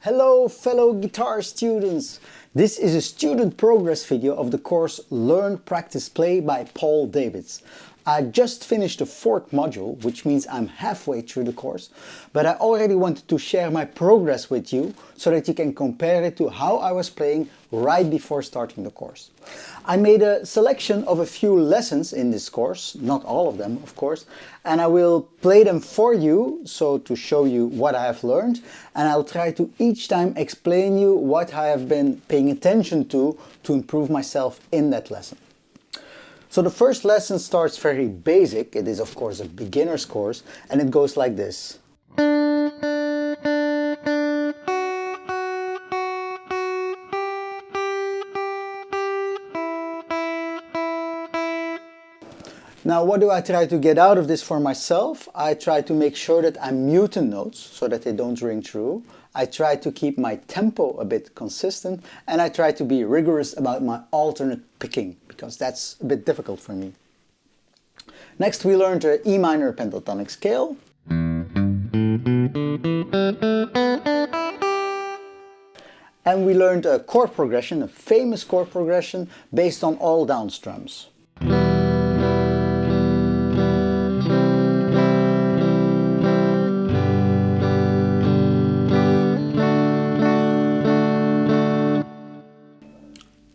Hello fellow guitar students! This is a student progress video of the course Learn, Practice, Play by Paul Davids. I just finished the 4th module, which means I'm halfway through the course, but I already wanted to share my progress with you so that you can compare it to how I was playing right before starting the course. I made a selection of a few lessons in this course, not all of them of course, and I will play them for you, so to show you what I have learned, and I'll try to each time explain you what I have been paying attention to improve myself in that lesson. So the first lesson starts very basic. It is of course a beginner's course and it goes like this. Now what do I try to get out of this for myself? I try to make sure that I mute the notes so that they don't ring through. I try to keep my tempo a bit consistent and I try to be rigorous about my alternate picking because that's a bit difficult for me. Next we learned the E minor pentatonic scale. And we learned a chord progression, a famous chord progression based on all down strums.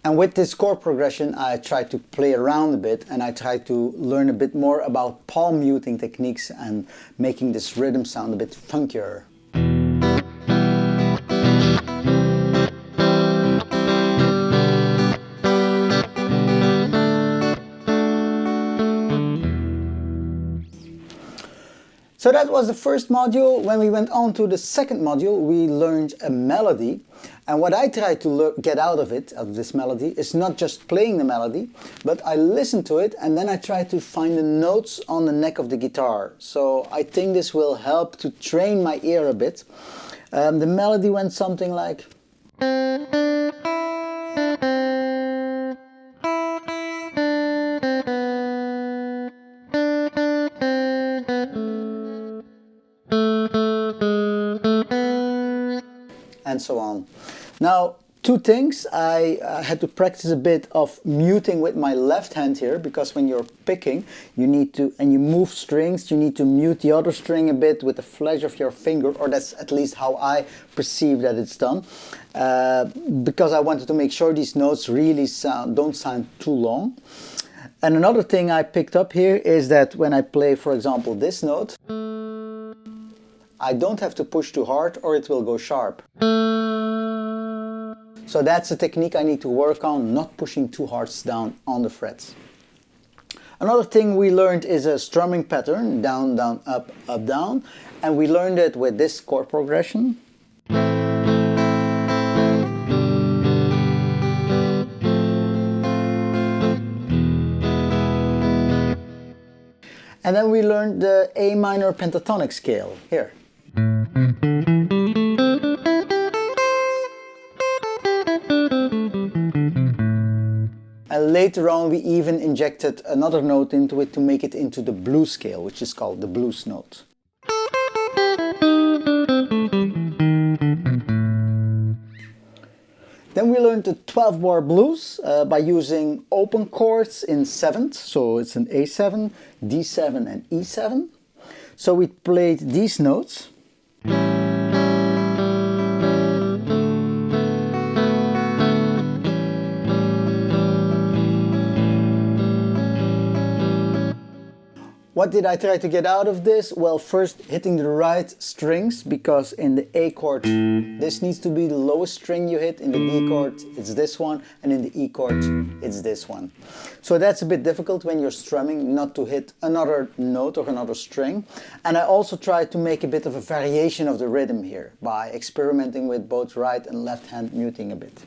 And with this chord progression I try to play around a bit and I try to learn a bit more about palm muting techniques and making this rhythm sound a bit funkier. So that was the first module. When we went on to the second module, we learned a melody. And what I try to get out of it, of this melody, is not just playing the melody, but I listen to it and then I try to find the notes on the neck of the guitar. So I think this will help to train my ear a bit. The melody went something like... and so on. Now, two things. I had to practice a bit of muting with my left hand here, because when you're picking, you need to, and you move strings, you need to mute the other string a bit with the flash of your finger, or that's at least how I perceive that it's done, because I wanted to make sure these notes really don't sound too long. And another thing I picked up here is that when I play, for example, this note, I don't have to push too hard or it will go sharp. So that's a technique I need to work on, not pushing too hard down on the frets. Another thing we learned is a strumming pattern, down, down, up, up, down. And we learned it with this chord progression. And then we learned the A minor pentatonic scale, here. And later on we even injected another note into it to make it into the blues scale, which is called the blues note. Then we learned the 12-bar blues by using open chords in 7th, so it's an A7, D7 and E7. So we played these notes. What did I try to get out of this? Well, first hitting the right strings, because in the A chord this needs to be the lowest string you hit, in the D chord it's this one, and in the E chord it's this one. So that's a bit difficult when you're strumming, not to hit another note or another string. And I also tried to make a bit of a variation of the rhythm here by experimenting with both right and left hand muting a bit.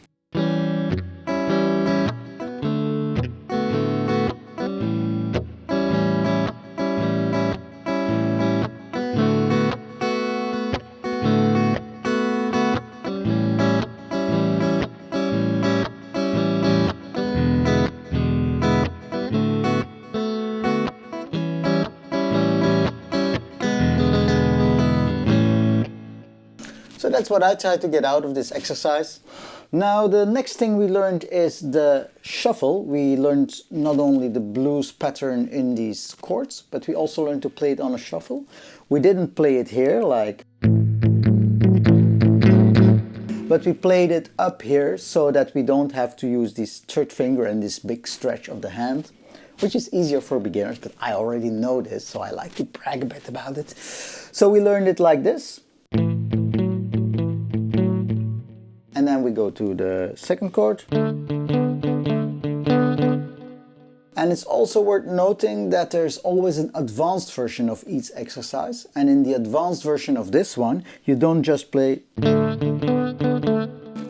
So that's what I tried to get out of this exercise. Now the next thing we learned is the shuffle. We learned not only the blues pattern in these chords, but we also learned to play it on a shuffle. We didn't play it here like, but we played it up here so that we don't have to use this third finger and this big stretch of the hand, which is easier for beginners, but I already know this, so I like to brag a bit about it. So we learned it like this. And then we go to the second chord. And it's also worth noting that there's always an advanced version of each exercise. And in the advanced version of this one, you don't just play,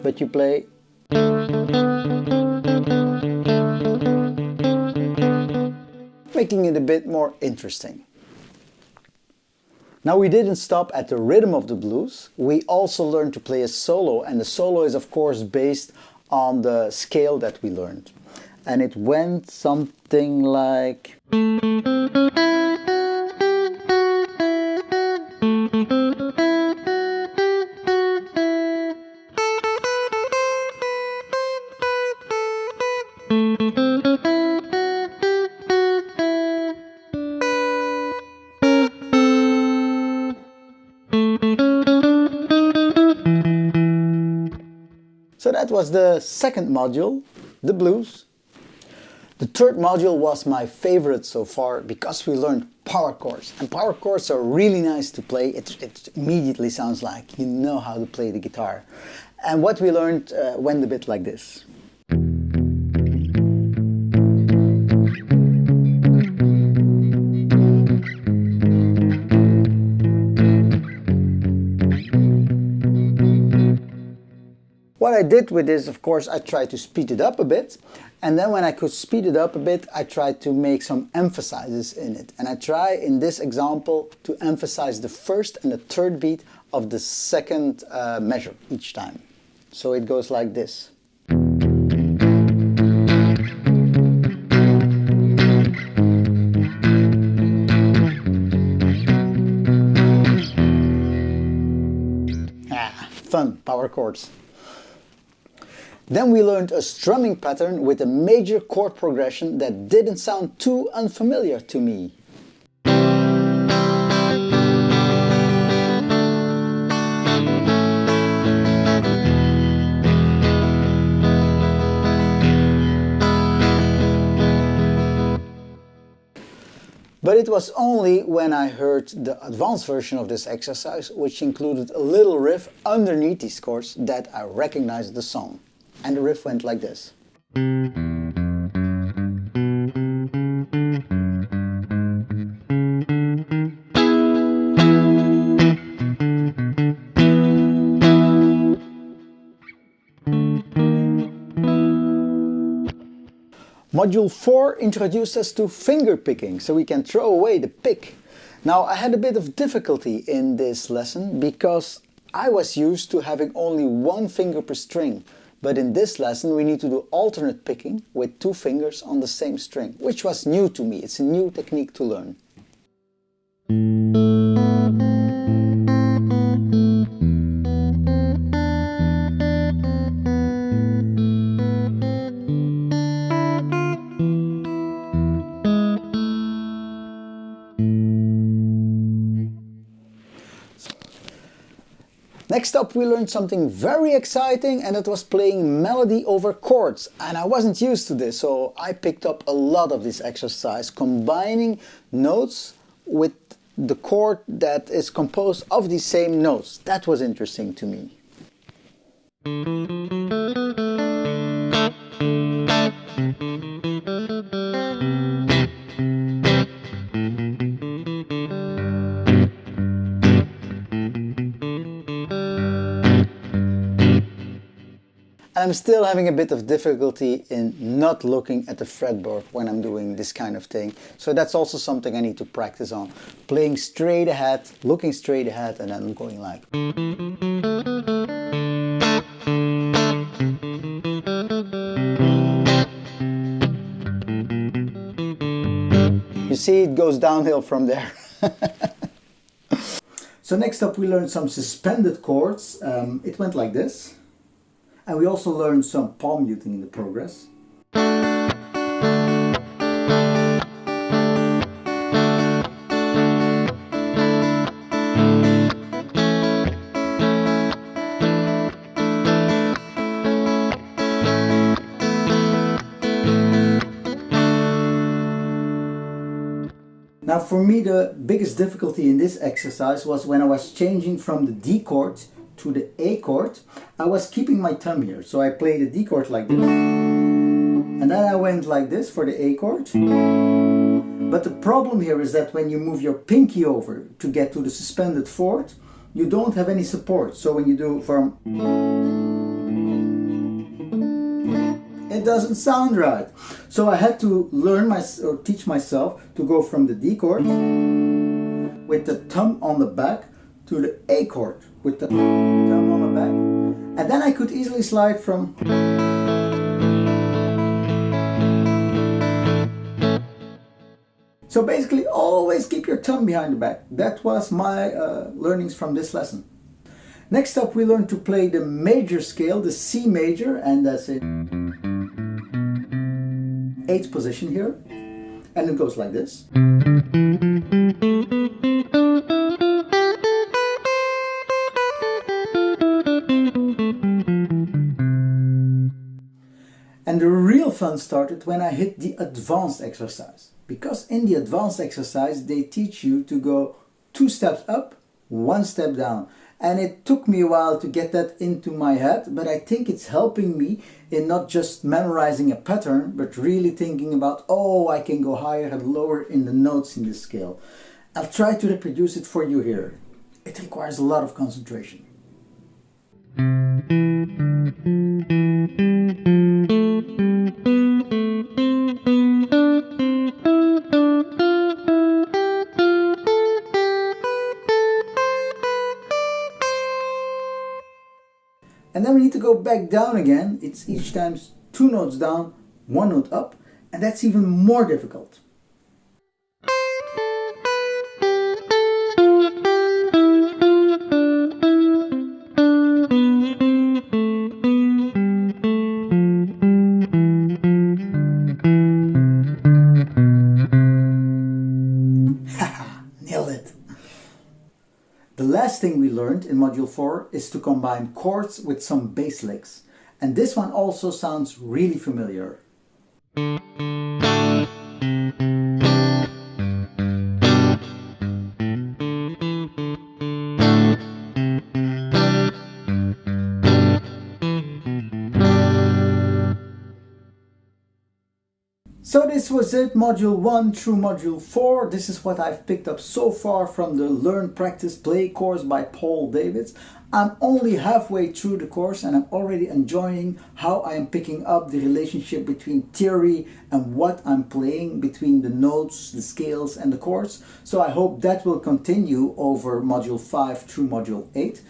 but you play, making it a bit more interesting. Now we didn't stop at the rhythm of the blues. We also learned to play a solo, and the solo is of course based on the scale that we learned. And it went something like... So that was the second module, the blues. The third module was my favorite so far because we learned power chords. And power chords are really nice to play. It immediately sounds like you know how to play the guitar. And what we learned went a bit like this. What I did with this, of course, I tried to speed it up a bit, and then when I could speed it up a bit, I tried to make some emphasizes in it. And I try in this example to emphasize the first and the third beat of the second measure each time. So it goes like this. Fun, power chords. Then we learned a strumming pattern with a major chord progression that didn't sound too unfamiliar to me. But it was only when I heard the advanced version of this exercise, which included a little riff underneath these chords, that I recognized the song. And the riff went like this. Module 4 introduced us to finger picking, so we can throw away the pick. Now I had a bit of difficulty in this lesson because I was used to having only one finger per string. But in this lesson we need to do alternate picking with two fingers on the same string, which was new to me. It's a new technique to learn. Next up we learned something very exciting, and that was playing melody over chords. And I wasn't used to this, so I picked up a lot of this exercise, combining notes with the chord that is composed of these same notes. That was interesting to me. I'm still having a bit of difficulty in not looking at the fretboard when I'm doing this kind of thing. So that's also something I need to practice on. Playing straight ahead, looking straight ahead, and then going like... You see, it goes downhill from there. So next up we learned some suspended chords. It went like this. And we also learned some palm muting in the progress. Now for me the biggest difficulty in this exercise was when I was changing from the D chord to the A chord. I was keeping my thumb here, so I played the D chord like this. And then I went like this for the A chord. But the problem here is that when you move your pinky over to get to the suspended fourth, you don't have any support. So when you do from, it doesn't sound right. So I had to learn or teach myself to go from the D chord with the thumb on the back to the A chord with the thumb on the back. And then I could easily slide from. So basically always keep your thumb behind the back. That was my learnings from this lesson. Next up we learned to play the major scale, the C major, and that's it. 8th position here, and it goes like this. And the real fun started when I hit the advanced exercise, because in the advanced exercise they teach you to go 2 steps up, 1 step down. And it took me a while to get that into my head, but I think it's helping me in not just memorizing a pattern, but really thinking about, oh, I can go higher and lower in the notes in this scale. I'll try to reproduce it for you here. It requires a lot of concentration. And then we need to go back down again. It's each time 2 notes down, 1 note up, and that's even more difficult. Haha, nailed it. The last thing we learned in Module 4 is to combine chords with some bass licks. And this one also sounds really familiar. So this was it, Module 1 through Module 4. This is what I've picked up so far from the Learn, Practice, Play course by Paul Davids. I'm only halfway through the course and I'm already enjoying how I am picking up the relationship between theory and what I'm playing, between the notes, the scales and the chords. So I hope that will continue over Module 5 through Module 8.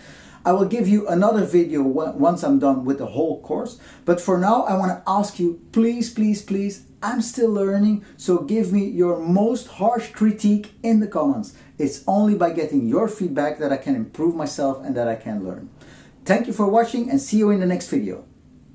I will give you another video once I'm done with the whole course. But for now, I want to ask you, please, please, please, I'm still learning, so give me your most harsh critique in the comments. It's only by getting your feedback that I can improve myself and that I can learn. Thank you for watching and see you in the next video.